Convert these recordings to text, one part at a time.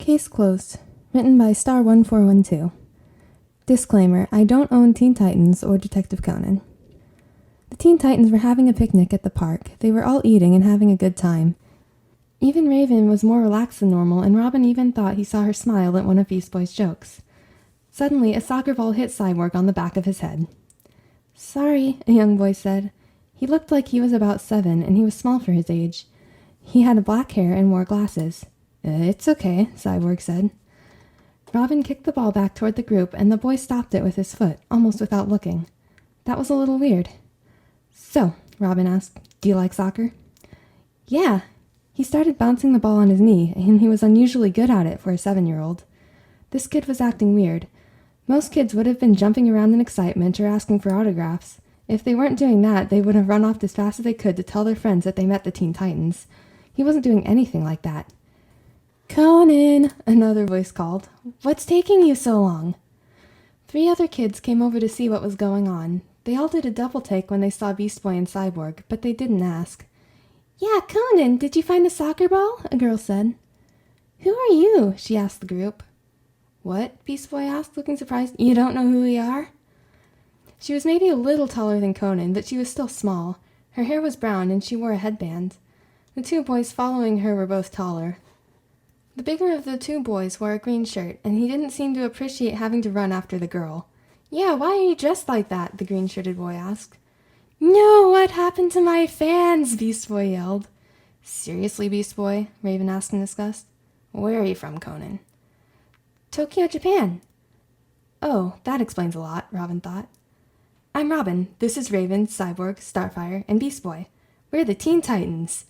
Case closed. Written by Star1412. Disclaimer, I don't own Teen Titans or Detective Conan. The Teen Titans were having a picnic at the park. They were all eating and having a good time. Even Raven was more relaxed than normal, and Robin even thought he saw her smile at one of Beast Boy's jokes. Suddenly, a soccer ball hit Cyborg on the back of his head. Sorry, a young boy said. He looked like he was about 7, and he was small for his age. He had black hair and wore glasses. It's okay, Cyborg said. Robin kicked the ball back toward the group, and the boy stopped it with his foot, almost without looking. That was a little weird. So, Robin asked, do you like soccer? Yeah. He started bouncing the ball on his knee, and he was unusually good at it for a 7-year-old. This kid was acting weird. Most kids would have been jumping around in excitement or asking for autographs. If they weren't doing that, they would have run off as fast as they could to tell their friends that they met the Teen Titans. He wasn't doing anything like that. Conan, another voice called. What's taking you so long? 3 other kids came over to see what was going on. They all did a double take when they saw Beast Boy and Cyborg, but they didn't ask. Yeah, Conan, did you find the soccer ball? A girl said. Who are you? She asked the group. What? Beast Boy asked, looking surprised. You don't know who we are? She was maybe a little taller than Conan, but she was still small. Her hair was brown, and she wore a headband. The 2 boys following her were both taller. The bigger of the 2 boys wore a green shirt, and he didn't seem to appreciate having to run after the girl. Yeah, why are you dressed like that? The green-shirted boy asked. No, what happened to my fans? Beast Boy yelled. Seriously, Beast Boy? Raven asked in disgust. Where are you from, Conan? Tokyo, Japan. Oh, that explains a lot, Robin thought. I'm Robin. This is Raven, Cyborg, Starfire, and Beast Boy. We're the Teen Titans.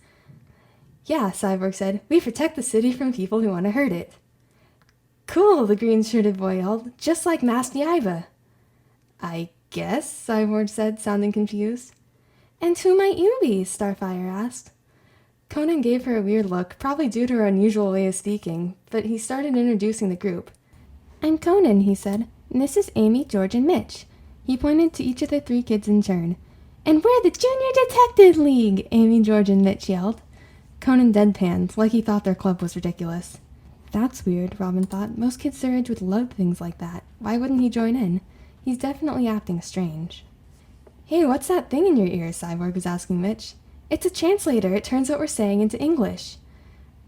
Yeah, Cyborg said. We protect the city from people who want to hurt it. Cool, the green-shirted boy yelled. Just like Master Yiva. I guess, Cyborg said, sounding confused. And who might you be? Starfire asked. Conan gave her a weird look, probably due to her unusual way of speaking, but he started introducing the group. I'm Conan, he said. And this is Amy, George, and Mitch. He pointed to each of the 3 kids in turn. And we're the Junior Detective League, Amy, George, and Mitch yelled. Conan deadpanned, like he thought their club was ridiculous. That's weird, Robin thought. Most kids their age would love things like that. Why wouldn't he join in? He's definitely acting strange. Hey, what's that thing in your ear? Cyborg was asking Mitch. It's a translator. It turns what we're saying into English.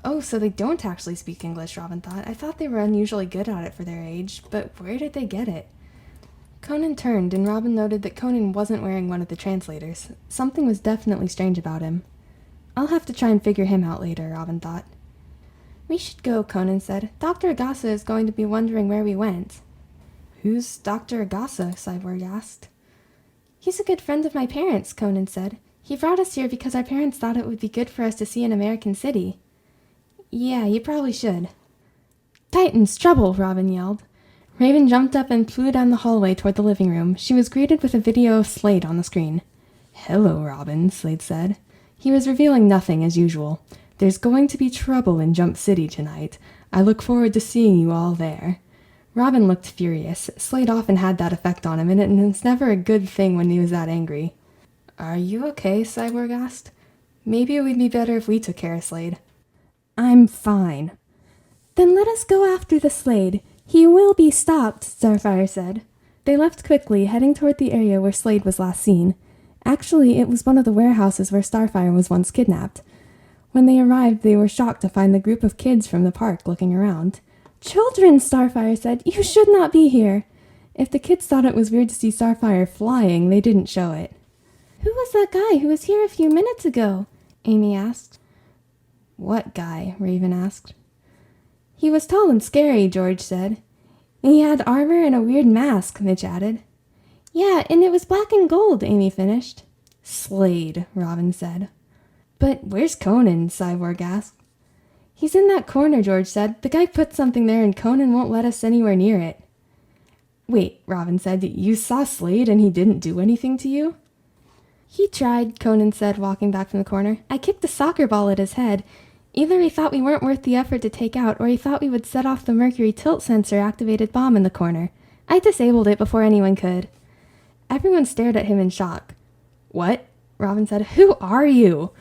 Oh, so they don't actually speak English, Robin thought. I thought they were unusually good at it for their age, but where did they get it? Conan turned, and Robin noted that Conan wasn't wearing one of the translators. Something was definitely strange about him. I'll have to try and figure him out later, Robin thought. We should go, Conan said. Dr. Agasa is going to be wondering where we went. Who's Dr. Agasa? Cyborg asked. He's a good friend of my parents, Conan said. He brought us here because our parents thought it would be good for us to see an American city. Yeah, you probably should. Titans, trouble, Robin yelled. Raven jumped up and flew down the hallway toward the living room. She was greeted with a video of Slade on the screen. Hello, Robin, Slade said. He was revealing nothing as usual. There's going to be trouble in Jump City tonight. I look forward to seeing you all there. Robin looked furious. Slade often had that effect on him, and it's never a good thing when he was that angry. Are you okay? Cyborg asked. Maybe it would be better if we took care of Slade. I'm fine. Then let us go after the Slade. He will be stopped, Starfire said. They left quickly, heading toward the area where Slade was last seen. Actually, it was one of the warehouses where Starfire was once kidnapped. When they arrived, they were shocked to find the group of kids from the park looking around. Children, Starfire said, you should not be here. If the kids thought it was weird to see Starfire flying, they didn't show it. Who was that guy who was here a few minutes ago? Amy asked. What guy? Raven asked. He was tall and scary, George said. He had armor and a weird mask, Mitch added. Yeah, and it was black and gold, Amy finished. Slade, Robin said. But where's Conan? Cyborg asked. He's in that corner, George said. The guy put something there and Conan won't let us anywhere near it. Wait, Robin said. You saw Slade and he didn't do anything to you? He tried, Conan said, walking back from the corner. I kicked a soccer ball at his head. Either he thought we weren't worth the effort to take out, or he thought we would set off the mercury tilt sensor-activated bomb in the corner. I disabled it before anyone could. Everyone stared at him in shock. What? Robin said. Who are you?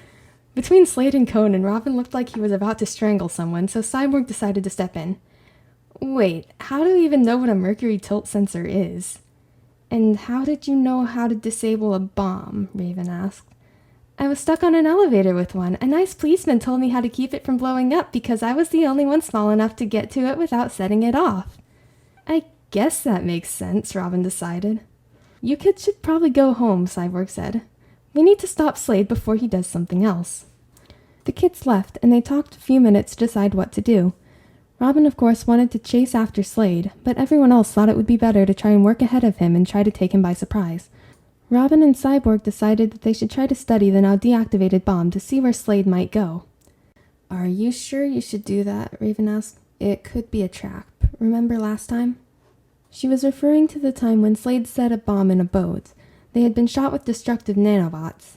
Between Slade and Conan, Robin looked like he was about to strangle someone, so Cyborg decided to step in. Wait, how do you even know what a mercury tilt sensor is? And how did you know how to disable a bomb? Raven asked. I was stuck on an elevator with one. A nice policeman told me how to keep it from blowing up because I was the only one small enough to get to it without setting it off. I guess that makes sense, Robin decided. You kids should probably go home, Cyborg said. We need to stop Slade before he does something else. The kids left, and they talked a few minutes to decide what to do. Robin, of course, wanted to chase after Slade, but everyone else thought it would be better to try and work ahead of him and try to take him by surprise. Robin and Cyborg decided that they should try to study the now deactivated bomb to see where Slade might go. Are you sure you should do that? Raven asked. It could be a trap. Remember last time? She was referring to the time when Slade set a bomb in a boat. They had been shot with destructive nanobots.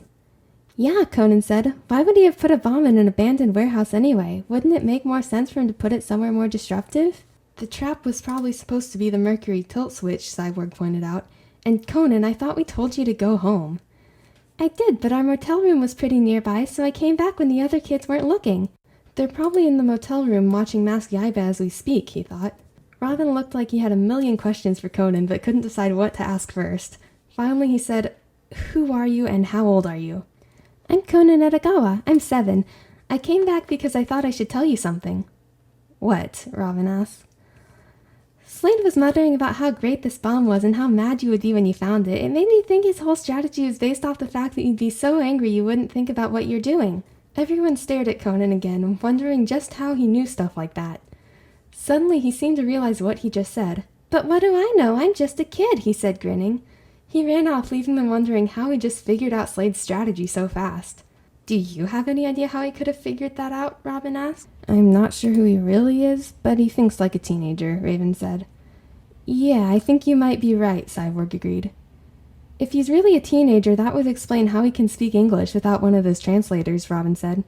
Yeah, Conan said. Why would he have put a bomb in an abandoned warehouse anyway? Wouldn't it make more sense for him to put it somewhere more disruptive? The trap was probably supposed to be the mercury tilt switch, Cyborg pointed out. And Conan, I thought we told you to go home. I did, but our motel room was pretty nearby, so I came back when the other kids weren't looking. They're probably in the motel room watching Mask Yaiba as we speak, he thought. Robin looked like he had a million questions for Conan, but couldn't decide what to ask first. Finally he said, Who are you and how old are you? I'm Conan Edagawa. I'm 7. I came back because I thought I should tell you something. What? Robin asked. Slade was muttering about how great this bomb was and how mad you would be when you found it. It made me think his whole strategy was based off the fact that you'd be so angry you wouldn't think about what you're doing. Everyone stared at Conan again, wondering just how he knew stuff like that. Suddenly he seemed to realize what he just said. But what do I know? I'm just a kid, he said, grinning. He ran off, leaving them wondering how he just figured out Slade's strategy so fast. Do you have any idea how he could have figured that out? Robin asked. I'm not sure who he really is, but he thinks like a teenager, Raven said. Yeah, I think you might be right, Cyborg agreed. If he's really a teenager, that would explain how he can speak English without one of those translators, Robin said.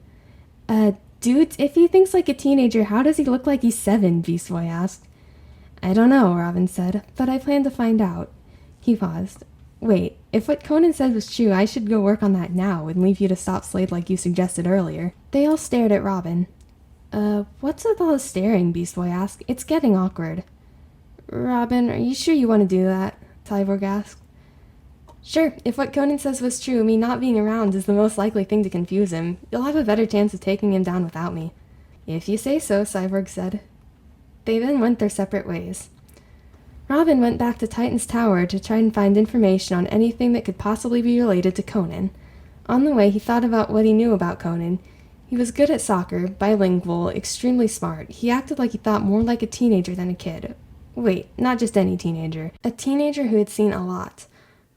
Dude, if he thinks like a teenager, how does he look like he's 7, Beast Boy asked. I don't know, Robin said, but I plan to find out. He paused. Wait, if what Conan said was true, I should go work on that now and leave you to stop Slade like you suggested earlier. They all stared at Robin. What's with all the staring? Beast Boy asked. It's getting awkward. Robin, are you sure you want to do that? Cyborg asked. Sure, if what Conan says was true, me not being around is the most likely thing to confuse him. You'll have a better chance of taking him down without me. If you say so, Cyborg said. They then went their separate ways. Robin went back to Titan's Tower to try and find information on anything that could possibly be related to Conan. On the way, he thought about what he knew about Conan. He was good at soccer, bilingual, extremely smart. He acted like he thought more like a teenager than a kid. Wait, not just any teenager. A teenager who had seen a lot.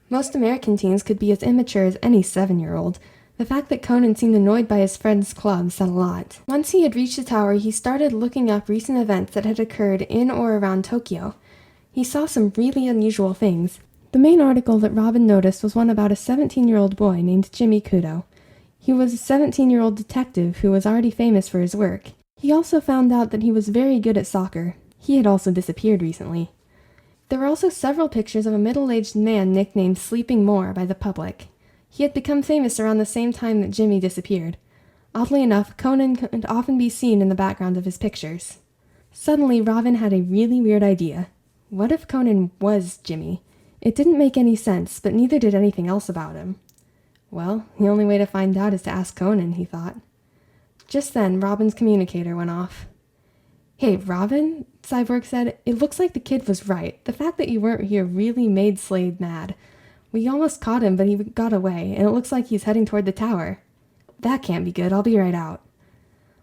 Most American teens could be as immature as any 7-year-old. The fact that Conan seemed annoyed by his friend's club said a lot. Once he had reached the tower, he started looking up recent events that had occurred in or around Tokyo. He saw some really unusual things. The main article that Robin noticed was one about a 17-year-old boy named Jimmy Kudo. He was a 17-year-old detective who was already famous for his work. He also found out that he was very good at soccer. He had also disappeared recently. There were also several pictures of a middle-aged man nicknamed Sleeping Moore by the public. He had become famous around the same time that Jimmy disappeared. Oddly enough, Conan could often be seen in the background of his pictures. Suddenly, Robin had a really weird idea. What if Conan was Jimmy? It didn't make any sense, but neither did anything else about him. Well, the only way to find out is to ask Conan, he thought. Just then, Robin's communicator went off. Hey, Robin, Cyborg said, it looks like the kid was right. The fact that you weren't here really made Slade mad. We almost caught him, but he got away, and it looks like he's heading toward the tower. That can't be good. I'll be right out.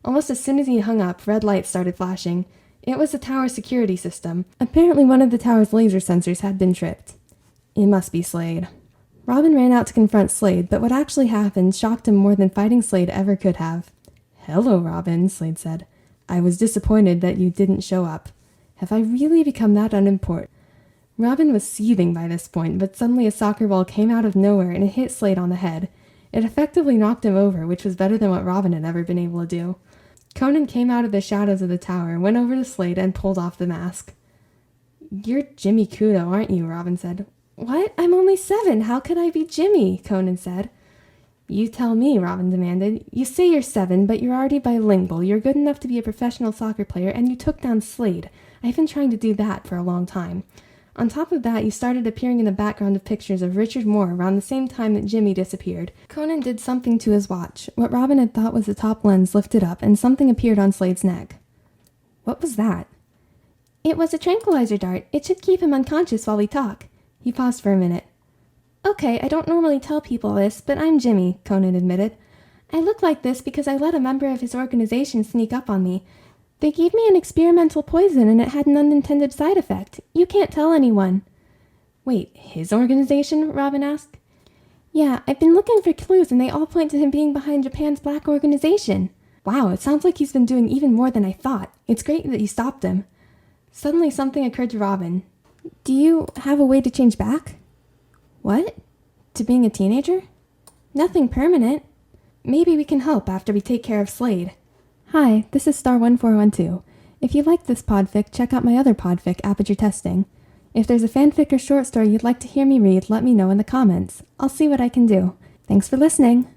Almost as soon as he hung up, red lights started flashing. It was the tower's security system. Apparently one of the tower's laser sensors had been tripped. It must be Slade. Robin ran out to confront Slade, but what actually happened shocked him more than fighting Slade ever could have. Hello, Robin, Slade said. I was disappointed that you didn't show up. Have I really become that unimportant? Robin was seething by this point, but suddenly a soccer ball came out of nowhere and it hit Slade on the head. It effectively knocked him over, which was better than what Robin had ever been able to do. Conan came out of the shadows of the tower, went over to Slade, and pulled off the mask. You're Jimmy Kudo, aren't you? Robin said. What? I'm only 7. How could I be Jimmy? Conan said. You tell me, Robin demanded. You say you're 7, but you're already bilingual. You're good enough to be a professional soccer player, and you took down Slade. I've been trying to do that for a long time. On top of that, you started appearing in the background of pictures of Richard Moore around the same time that Jimmy disappeared. Conan did something to his watch. What Robin had thought was the top lens lifted up, and something appeared on Slade's neck. What was that? It was a tranquilizer dart. It should keep him unconscious while we talk. He paused for a minute. Okay, I don't normally tell people this, but I'm Jimmy, Conan admitted. I look like this because I let a member of his organization sneak up on me. They gave me an experimental poison and it had an unintended side effect. You can't tell anyone. Wait, his organization? Robin asked. Yeah, I've been looking for clues and they all point to him being behind Japan's black organization. Wow, it sounds like he's been doing even more than I thought. It's great that you stopped him. Suddenly something occurred to Robin. Do you have a way to change back? What? To being a teenager? Nothing permanent. Maybe we can help after we take care of Slade. Hi, this is Star 1412. If you like this podfic, check out my other podfic, Aperture Testing. If there's a fanfic or short story you'd like to hear me read, let me know in the comments. I'll see what I can do. Thanks for listening.